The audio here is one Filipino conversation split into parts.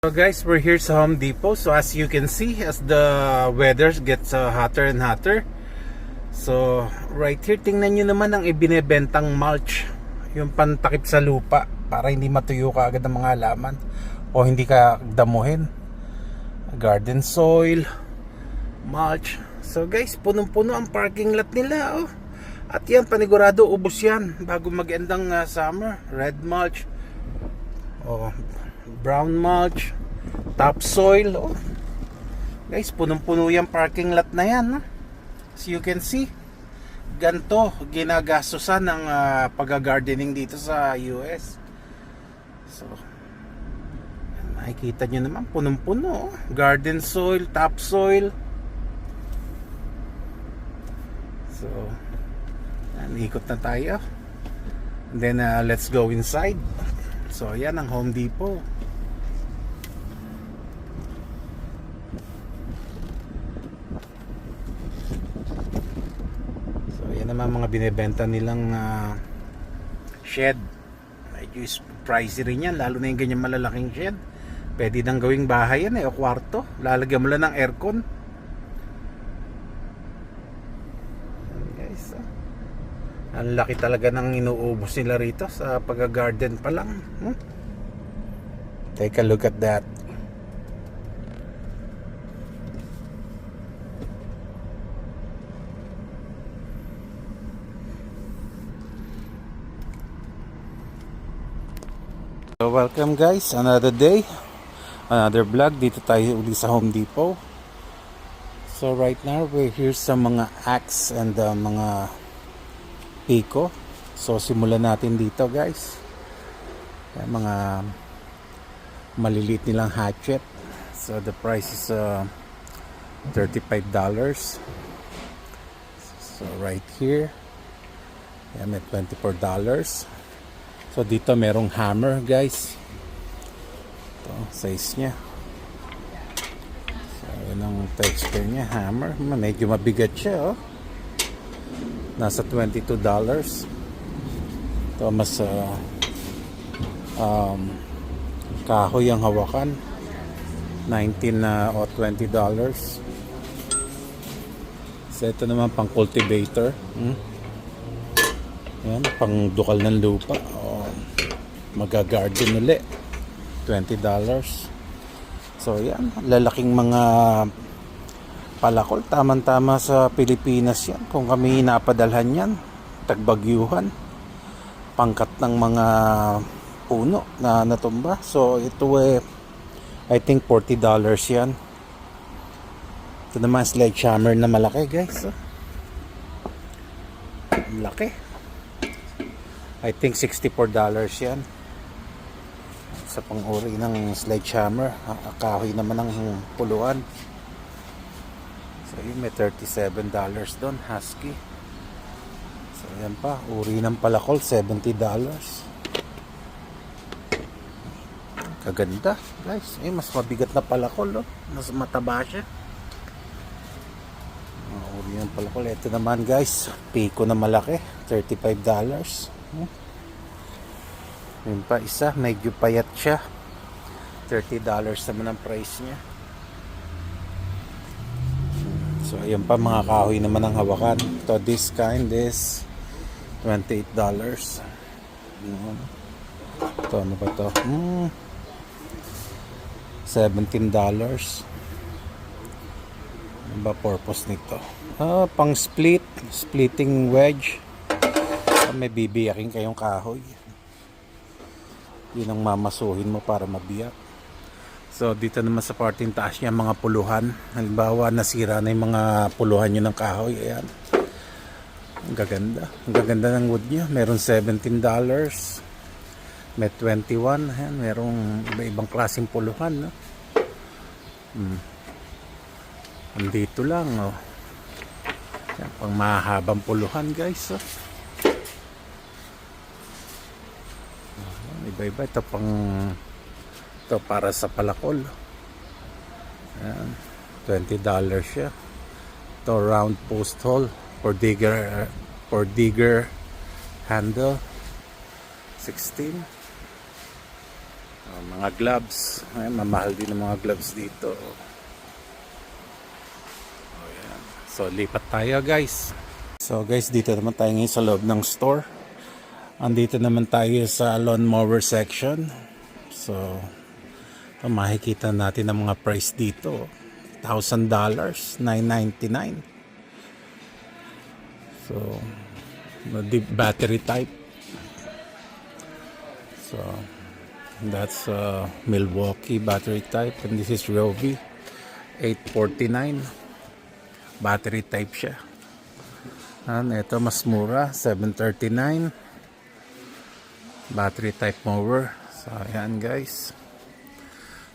So guys, we're here sa Home Depot. So as you can see, as the weather gets hotter and hotter, so right here, tingnan nyo naman ang ibinebentang mulch, yung pantakip sa lupa para hindi matuyo ka agad ang mga halaman o hindi ka damuhin. Garden soil, mulch. So guys, punong-puno ang parking lot nila, oh. At yan, panigurado ubos yan bago mag-end ang summer. Red mulch, oh, brown mulch, topsoil, oh. Guys, punong-puno yung parking lot na yan, no? As you can see, ganto ginagastusan ng pag-gardening dito sa US. So makikita nyo naman, punong-puno, oh. Garden soil, topsoil. So ikot na tayo. And then let's go inside. So yan ang Home Depot. So yan naman mga binebenta nilang shed. Medyo pricey rin yan, lalo na yung ganyan malalaking shed. Pwede nang gawing bahay yan o kwarto. Lalagyan mo lang ng aircon. Guys, ang laki talaga ng inuubos nila rito sa pag-garden pa lang. Take a look at that. So welcome guys, another day, another vlog. Dito tayo uli sa Home Depot. So right now we're here sa mga axe and mga Pico. So simulan natin dito guys. Yan, mga maliliit nilang hatchet. So the price is $35. So right here, yan, may $24. So dito merong hammer guys. Ito, size nya. So yun ang texture nya, hammer. Medyo mabigat siya, oh. Nasa $22. Ito mas kahoy ang hawakan, $19 o $20. So ito naman pang cultivator, yan, pang dukal ng lupa o magagarden uli, $20. So yan, lalaking mga palakol, tamang-tama sa Pilipinas yan. Kung kami napadalhan yan, tagbagyuhan, pangkat ng mga puno na natumba. So ito I think $40 yan. Ito naman sledgehammer na malaki guys, oh. Laki, I think $64 yan. Sa pang-uri ng sledgehammer. Kahoy naman ng puluan. So yun, may $37 doon, husky. So yan pa, uri ng palakol, $70. Kaganda guys, mas mabigat na palakol, oh. Mas mataba siya. Uri ng palakol. Ito naman guys, Pico na malaki, $35. Yun pa isa, medyo payat siya, $30 naman ang price niya. So ayun pa, mga kahoy naman ang hawakan. So this kind is $28. Ito ano ba to? $17. Ano ba purpose nito? Pang splitting wedge. May bibiyakin kayong kahoy. Yun ang mamasuhin mo para mabiyak. So dito naman sa parting taas niya, mga puluhan. Halimbawa nasira na yung mga puluhan nyo ng kahoy. Ayan, ang gaganda. Ang gaganda ng wood niya. Meron $17, may 21. Ayan, merong iba-ibang klaseng puluhan, no? Andito lang, oh. Ayan, pang mahabang puluhan guys, oh. Iba-iba. Ito pang, ito para sa palakol. Ayan, $20 siya. Ito round post hole for digger handle, 16. Mga gloves. Ay, mamahal din ang mga gloves dito. Ayan. So, lipat tayo guys. So guys, dito naman tayo ngayon sa loob ng store. Andito naman tayo sa lawn mower section. So, makikita natin ang mga price dito. $1,000, $999. So, deep battery type. So, that's Milwaukee battery type. And this is Ryobi 849. Battery type siya. And ito mas mura, $739. Battery type mower. So, ayan guys.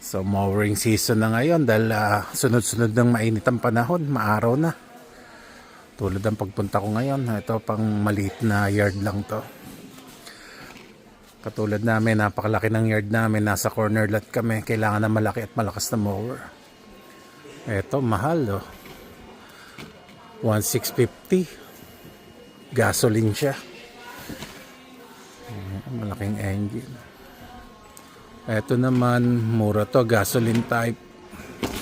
So, mowering season na ngayon dahil sunod-sunod ng mainit ang panahon, maaraw na. Tulad ng pagpunta ko ngayon, ito pang maliit na yard lang to. Katulad namin, napakalaki ng yard namin, nasa corner lot kami, kailangan na malaki at malakas na mower. Ito, mahal oh. 1,650. Gasoline siya. Malaking engine. Ito naman, mura to, gasoline type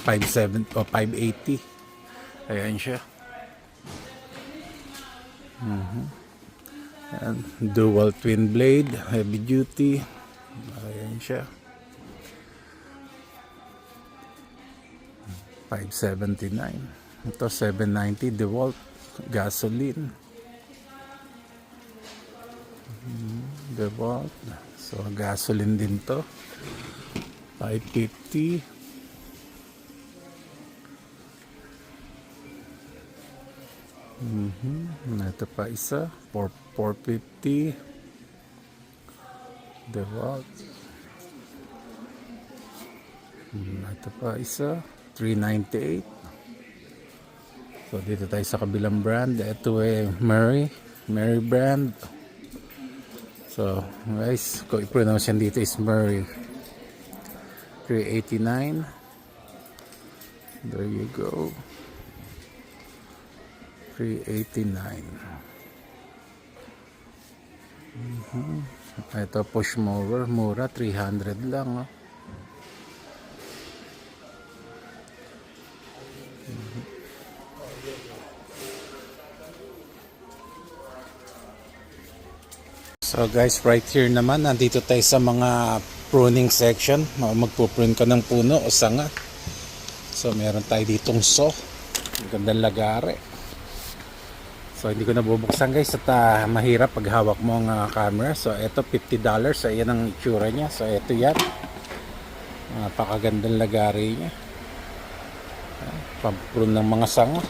570 o 580. Ayan siya. Ayan. Dual twin blade, heavy duty. Ayan siya. 579. Ito 790 DeWalt gasoline. DeWalt. So gasoline din to. 550. Ito pa isa 450. DeWalt. Ito pa isa 398. So dito tayo sa kabilang brand. Ito Murray brand. So guys, kung i-pronounce yan dito is Murray. 389. There you go. 389. Ito push mower, mura 300 lang. So guys, right here naman, nandito tayo sa mga pruning section. Magpo-prune ka ng puno o sanga. So meron tayo ditong saw. Gandang lagare. So hindi ko nabubuksan guys at mahirap pag hawak mo ang camera. So ito $50. So yan ang itsura niya. So ito yan. Napakagandang lagari niya. Pamprune ng mga sanga.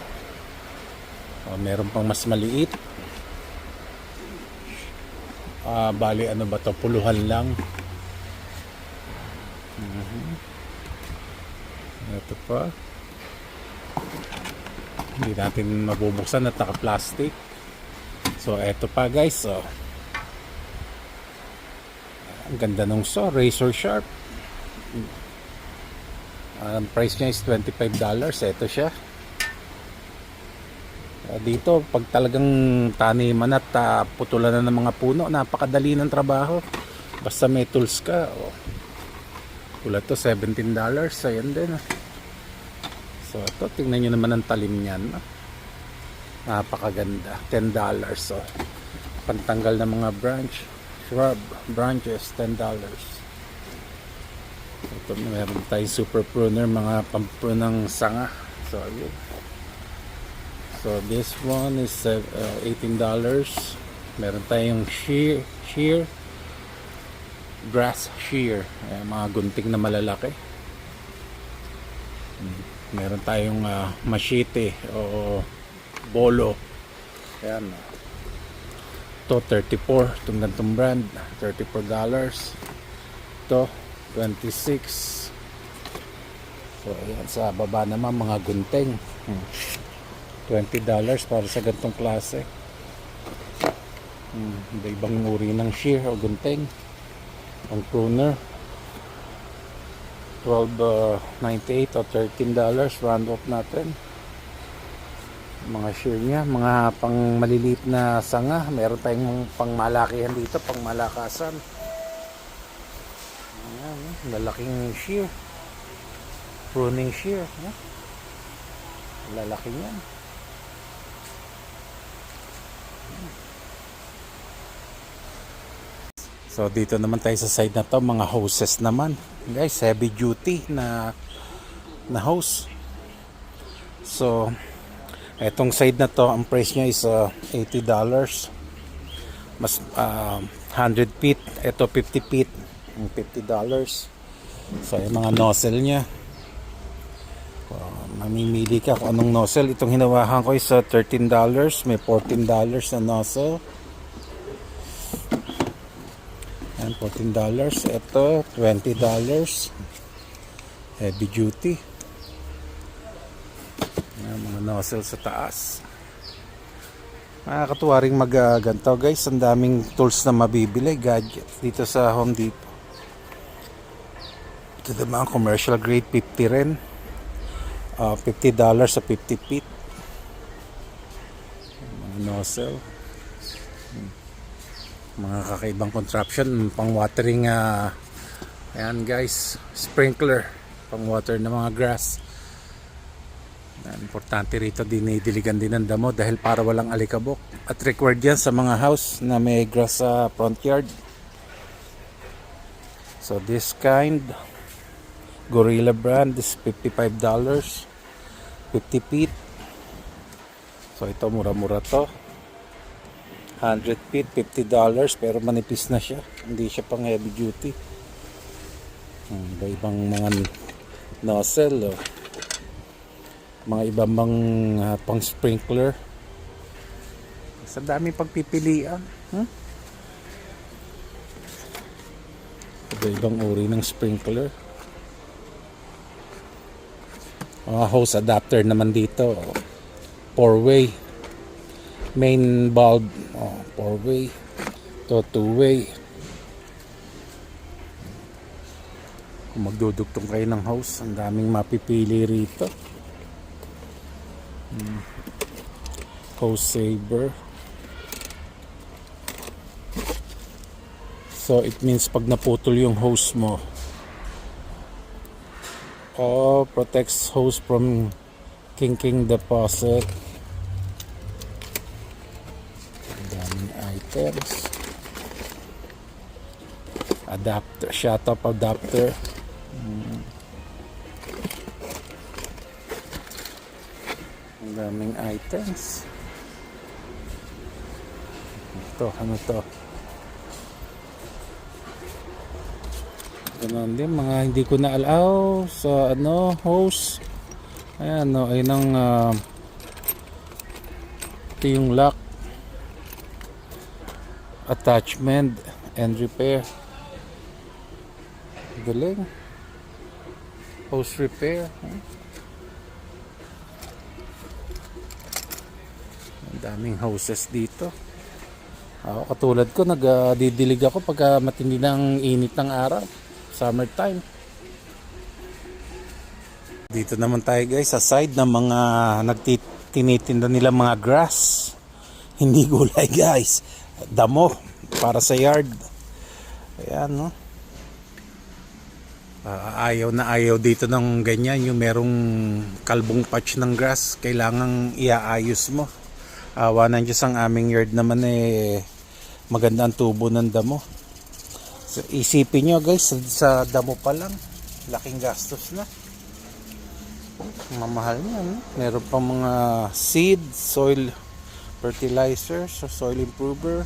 Meron pang mas maliit. Bali ano ba to? Puluhan lang. Ito pa. Hindi natin mabubuksan at naka-plastic. So eto pa guys. So, ang ganda nung saw, razor sharp. Ang price niya is $25. Ito siya. Dito pag talagang taniman at putulan na ng mga puno, napakadali ng trabaho. Basta may tools ka. Tulad to $17. Ayan din. So ito, tingnan nyo naman ang talim niyan. Napakaganda. $10. So pantanggal ng mga shrub branches, $10. Ito, meron tayong super pruner, mga pamprune ng sanga. So yun. So this one is $18. Meron tayong shear grass shear. Mga gunting na malalaki. Meron tayong machete o bolo. Ayan. Ito 34. Itong gantong brand. $34. Ito 26. So ayan, sa baba naman mga gunting. $20 para sa gantong klase. Ibang uri ng shear o gunting. Ang pruner. $12.98 o $13 round off natin. Mga shear niya, mga pang maliliit na sanga. Meron tayong pang malakihan dito, pang malakasan. Ayan. Lalaking shear. Pruning shear. Huh? Lalaki yan. So dito naman tayo sa side na to, mga hoses naman. Guys, heavy duty na hose. So etong side na to, ang price niya is $80. Mas 100 feet, ito 50 feet, $50. So yung mga nozzle niya. Mamimili ka kung anong nozzle. Itong hinawakan ko is $13, may $14 na nozzle. Yan, $14. Ito, $20. Heavy duty. Yan, mga nozzle sa taas. Nakakatuwa rin ganito guys. Ang daming tools na mabibili, gadgets dito sa Home Depot. Ito naman, commercial grade, 50 rin. $50 sa 50 feet. Mga nozzle. Mga kakaibang contraption, pang watering. Ayan guys, sprinkler, pang water ng mga grass. Importante rito, dinidiligan din ng damo dahil para walang alikabok. At required yan sa mga house na may grass sa front yard. So this kind, Gorilla brand, is $55, 50 feet. So ito, mura-mura to. 100 feet, $50, pero manipis na siya. Hindi siya pang heavy duty. Iba-ibang mga nozzle, mga ibang pang sprinkler. Sa daming pagpipilian. Iba-ibang uri ng sprinkler. Mga hose adapter naman dito. 4-way. Main bulb, 4-way. Ito 2-way. Kung magdudugtong kayo ng hose, ang daming mapipili rito. Hose saver. So it means pag naputol yung hose mo, protects hose from kinking the faucet. Daming items. Adapter, shut up adapter. Ang daming items. Ito, ano to? Ganun din, mga hindi ko na alaw sa hose. Ayan, ayun ang ito yung lock, attachment and repair. Galing. Hose repair. Ang daming hoses dito. Ako, katulad ko, nagdidilig ako pagka matindi ng init ng araw, summertime. Dito naman tayo guys sa side ng mga tinitinda nila mga grass. Hindi gulay guys, damo para sa yard. Ayan, no? Ayaw na ayaw dito ng ganyan, yung merong kalbong patch ng grass, kailangang iaayos mo. Awa ng Diyos, ang aming yard naman maganda ang tubo ng damo. So, isipin nyo guys, sa damo pa lang laking gastos na. Mamahal niya, no? Meron pang mga seed, soil fertilizer, soil improver.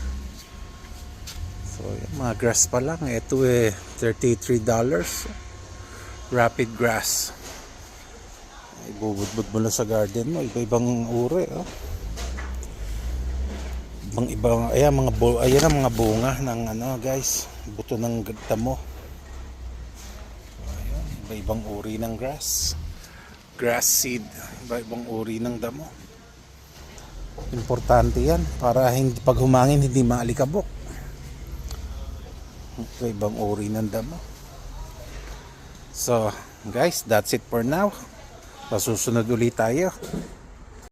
So mga grass pa lang, ito $33. Rapid grass. Ibubudbud mo lang sa garden mo, iba-ibang uri, ayan ang mga bunga ng guys, buto ng damo. Ayan, iba-ibang uri ng grass seed, iba-ibang uri ng damo. Importante yan para hindi, pag humangin, hindi maalikabok. Iba-ibang uri ng damo. So guys, that's it for now. Sa susunod ulit tayo.